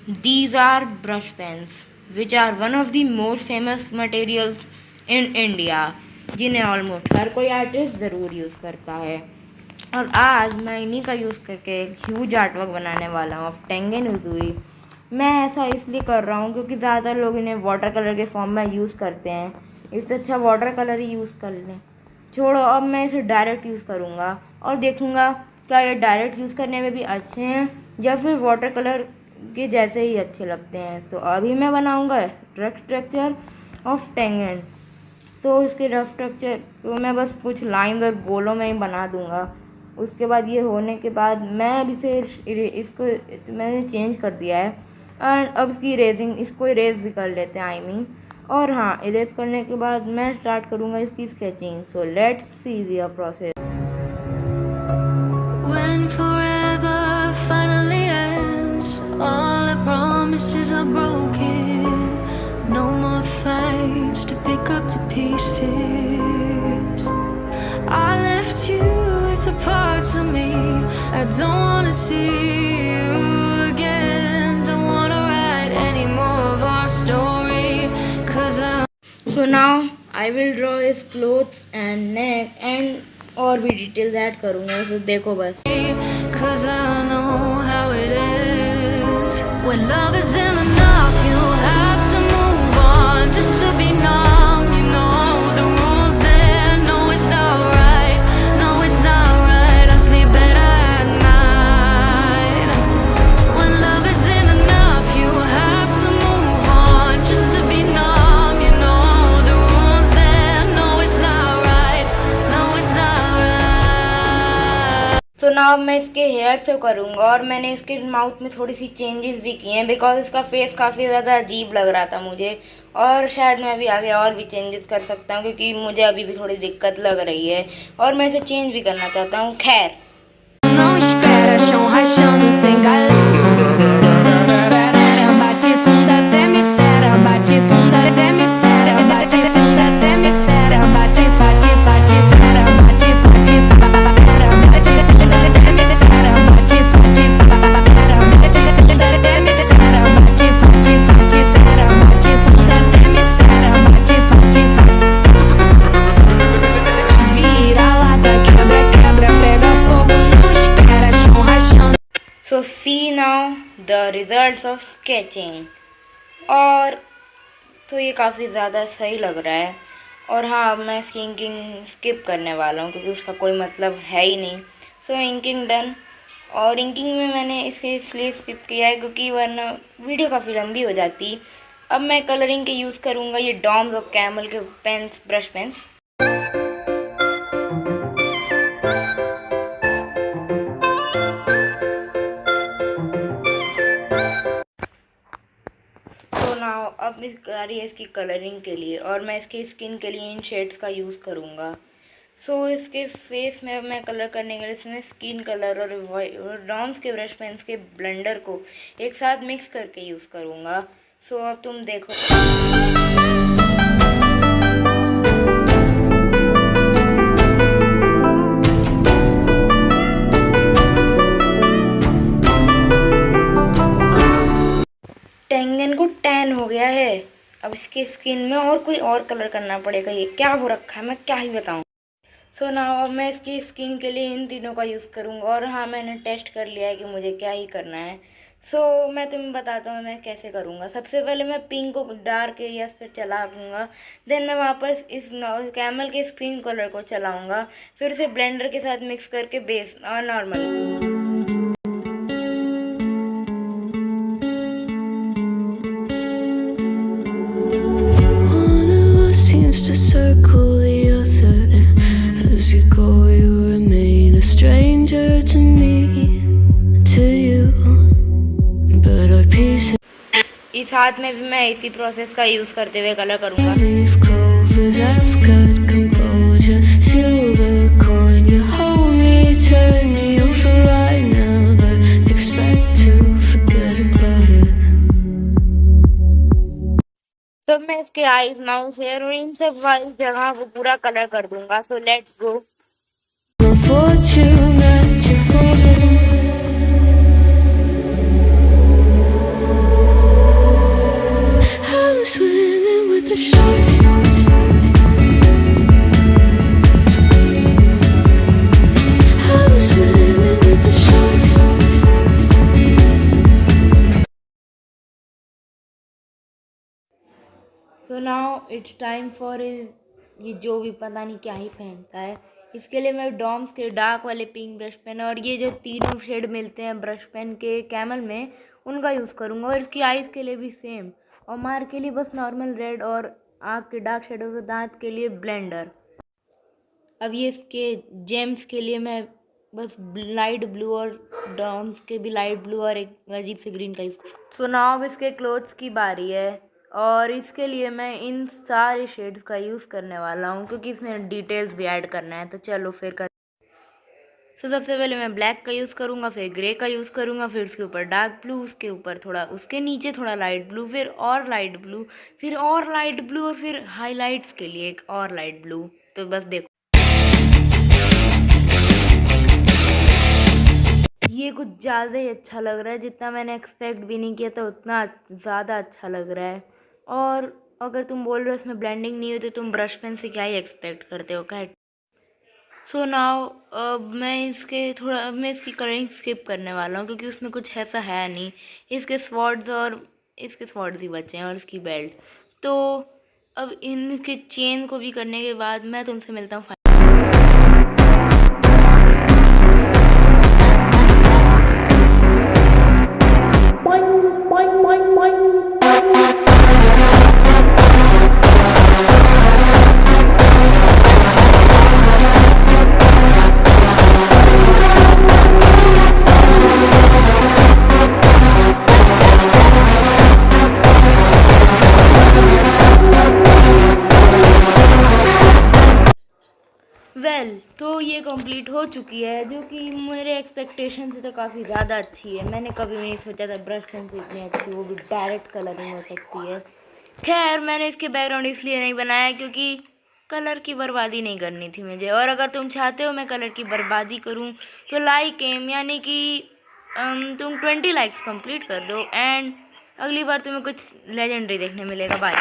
These are brush pens, which are one of the most famous materials in India, जिन्हें almost हर कोई artist ज़रूर use करता है। और आज मैं इन्हीं का यूज़ करके एक ह्यूज आर्टवर्क बनाने वाला हूँ ऑफ टेंगन उजुई। मैं ऐसा इसलिए कर रहा हूँ क्योंकि ज़्यादातर लोग इन्हें वाटर कलर के फॉर्म में यूज़ करते हैं, इससे अच्छा वाटर कलर ही यूज़ कर लें। छोड़ो, अब मैं इसे डायरेक्ट यूज़ करूँगा और देखूँगा क्या ये डायरेक्ट यूज़ करने में भी अच्छे हैं या फिर वाटर कलर के जैसे ही अच्छे लगते हैं। तो अभी मैं बनाऊँगा रफ स्ट्रक्चर ऑफ टेंगन। तो इसके रफ स्ट्रक्चर को मैं बस कुछ लाइन और गोलों में ही बना दूँगा। उसके बाद ये होने के बाद मैं अब इसको मैंने चेंज कर दिया है एंड अब इसकी इरेजिंग, इसको इरेज भी कर लेते हैं और हाँ, इरेज करने के बाद मैं स्टार्ट करूँगा इसकी sketching. So let's see the process. When forever finally ends, all the promises are broken. No more fights to pick up the pieces. I left you with the parts of me I don't wanna see you again. Don't wanna write any more of our story, 'cause So now I will draw his clothes and neck and और भी details add करूँगा। तो देखो बस। 'cause I know how it is when love isn't enough. You have to move on just to be numb. You know the rules there. No, it's not right. No, it's not right. I sleep better at night. When love isn't enough, you have to move on just to be numb. You know the rules there. No, it's not right. No, it's not right. तो now मैं इसके hair से करूँगा और मैंने इसके mouth में थोड़ी सी चेंजेस भी किए हैं बिकॉज इसका फेस काफ़ी ज़्यादा अजीब लग रहा था मुझे, और शायद मैं अभी आगे और भी चेंजेस कर सकता हूँ क्योंकि मुझे अभी भी थोड़ी दिक्कत लग रही है और मैं इसे चेंज भी करना चाहता हूँ। खैर, Não espera, chão rachando sem galera. Bate bunda, treme séria, bate bunda, treme séria, bate bunda, treme séria, bate, bate, bate, pera, bate, bate, pera, bate bunda, treme séria, bate, bate, pera, bate bunda, treme séria, bate, bate, bate, pera, bate bunda, treme séria, bate, bate, vira lata, quebra, quebra, pega fogo, não espera, chão rachando. So see now the results of sketching. और तो ये काफ़ी ज़्यादा सही लग रहा है। और हाँ, अब मैं इसकी इंकिंग स्किप करने वाला हूँ क्योंकि उसका कोई मतलब है ही नहीं। सो इंकिंग डन। और इंकिंग में मैंने इसके इसलिए स्किप किया है क्योंकि वरना वीडियो काफ़ी लंबी हो जाती। अब मैं कलरिंग के यूज़ करूँगा ये डॉम्स और कैमल के पेन्स, ब्रश पेन्स। अब इस आ रही है इसकी कलरिंग के लिए और मैं इसकी स्किन के लिए इन शेड्स का यूज़ करूँगा। सो इसके फेस में मैं कलर करने के लिए इसमें स्किन कलर और डॉम्स के ब्रश पेन्स के ब्लेंडर को एक साथ मिक्स करके यूज़ करूँगा। सो अब तुम देखो। टेंगन को टैन हो गया है। अब इसके स्किन में और कोई और कलर करना पड़ेगा। ये क्या हो रखा है मैं क्या ही बताऊं। सो नाउ अब मैं इसकी स्किन के लिए इन तीनों का यूज़ करूंगा। और हाँ, मैंने टेस्ट कर लिया है कि मुझे क्या ही करना है। सो मैं तुम्हें बताता हूँ मैं कैसे करूँगा। सबसे पहले मैं पिंक को डार्क एरियाज पर चला दूँगा, देन मैं वापस इस कैमल के स्किन कलर को चलाऊँगा, फिर उसे ब्लेंडर के साथ मिक्स करके बेस और normal. To circle the other, as you go you remain a stranger to me, to you, but our peace. इस हाथ में भी मैं इसी प्रोसेस का यूज़ करते हुए कलर करूँगा। Leaf clovers, I've got composure, silver coin, you hold me, turn me over, I never expect to forget about it. तब मैं इसके आईज, माउथ, हेयर और इन सब वाली जगह को पूरा कलर कर दूंगा। So let's go. My fortune and your photo. So now it's time for ये जो भी पता नहीं क्या ही पहनता है। इसके लिए मैं डॉम्स के डार्क वाले पिंक ब्रश पेन और ये जो तीनों शेड मिलते हैं ब्रश पेन के कैमल में, उनका यूज़ करूँगा। और इसकी आइज़ के लिए भी सेम, और मार्क के लिए बस नॉर्मल रेड, और आँख के डार्क शेडोज और दांत के लिए ब्लेंडर। अब ये इसके जेम्स के लिए मैं बस लाइट ब्लू और डॉम्स के भी लाइट ब्लू और एक अजीब से ग्रीन का यूज़। सो नाउ अब इसके क्लोथ्स की बारी है, और इसके लिए मैं इन सारे शेड्स का यूज़ करने वाला हूँ क्योंकि इसमें डिटेल्स भी ऐड करना है। तो चलो फिर कर। सो सबसे पहले मैं ब्लैक का यूज़ करूँगा, फिर ग्रे का यूज़ करूँगा, फिर उसके ऊपर डार्क ब्लू, उसके ऊपर थोड़ा, उसके नीचे थोड़ा लाइट ब्लू, फिर और लाइट ब्लू, फिर और लाइट ब्लू, और फिर हाईलाइट्स के लिए एक और लाइट ब्लू। तो बस देखो, ये कुछ ज़्यादा ही अच्छा लग रहा है। जितना मैंने एक्सपेक्ट भी नहीं किया था उतना ज़्यादा अच्छा लग रहा है। और अगर तुम बोल रहे हो इसमें ब्लेंडिंग नहीं हुई तो तुम ब्रश पेन से क्या ही एक्सपेक्ट करते हो क्या। सो नाउ मैं इसकी कलरिंग स्किप करने वाला हूँ क्योंकि उसमें कुछ ऐसा है नहीं। इसके स्वॉर्ड्स ही बचे हैं और इसकी बेल्ट। तो अब इनके चेन को भी करने के बाद मैं तुमसे मिलता हूँ। तो ये कंप्लीट हो चुकी है, जो कि मेरे एक्सपेक्टेशन से तो काफ़ी ज़्यादा अच्छी है। मैंने कभी भी नहीं सोचा था ब्रश पेन से इतनी अच्छी, वो भी डायरेक्ट कलरिंग हो सकती है। खैर, मैंने इसके बैकग्राउंड इसलिए नहीं बनाया क्योंकि कलर की बर्बादी नहीं करनी थी मुझे। और अगर तुम चाहते हो मैं कलर की बर्बादी करूं तो लाइक एम, यानी कि तुम 20 लाइक्स कंप्लीट कर दो, एंड अगली बार तुम्हें कुछ लेजेंडरी देखने मिलेगा। बाय।